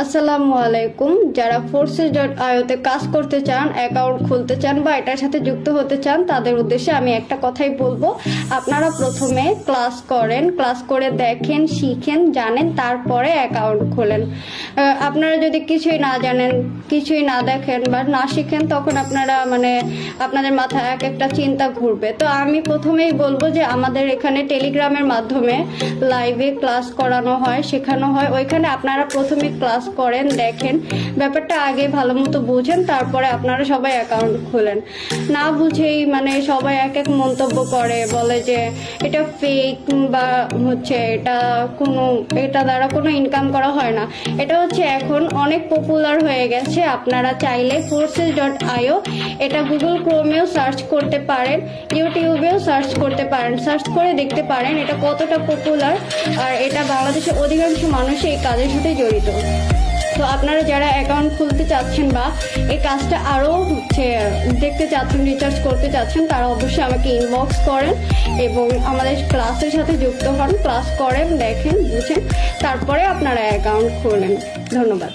আসসালামু আলাইকুম। যারা forces.io তে কাজ করতে চান, অ্যাকাউন্ট খুলতে চান বা এটার সাথে যুক্ত হতে চান, তাদের উদ্দেশ্যে আমি একটা কথাই বলবো। আপনারা প্রথমে ক্লাস করেন, ক্লাস করে দেখেন, শিখেন, জানেন, তারপরে অ্যাকাউন্ট খোলেন। আপনারা যদি কিছুই না জানেন, কিছুই না দেখেন বা না শিখেন, তখন আপনারা আপনাদের মাথায় এক একটা চিন্তা ঘুরবে। তো আমি প্রথমেই বলবো যে আমাদের এখানে টেলিগ্রামের মাধ্যমে লাইভে ক্লাস করানো হয়, শেখানো হয়। ওইখানে আপনারা প্রথমে ক্লাস করেন, দেখেন, ব্যাপারটা আগে ভালো মতো বুঝেন, তারপরে আপনারা সবাই অ্যাকাউন্ট খোলেন। না বুঝেই সবাই এক এক মন্তব্য করে, বলে যে এটা ফেক বা এটা দ্বারা কোনো ইনকাম করা হয় না। এটা এখন অনেক পপুলার হয়ে গেছে। আপনারা চাইলে forces.io এটা গুগল ক্রোমেও সার্চ করতে পারেন, ইউটিউবেও সার্চ করতে পারেন, সার্চ করে দেখতে পারেন এটা কতটা পপুলার। আর এটা বাংলাদেশের অধিকাংশ মানুষ এই কাজের সাথে জড়িত। তো আপনারা যারা অ্যাকাউন্ট খুলতে চাচ্ছেন বা এই কাজটা আরও দেখতে চাচ্ছেন, রিচার্জ করতে চাচ্ছেন, তারা অবশ্যই আমাকে ইনবক্স করেন এবং আমাদের ক্লাসের সাথে যুক্ত হন, ক্লাস করেন, দেখেন, বুঝেন, তারপরে আপনারা অ্যাকাউন্ট খোলেন। ধন্যবাদ।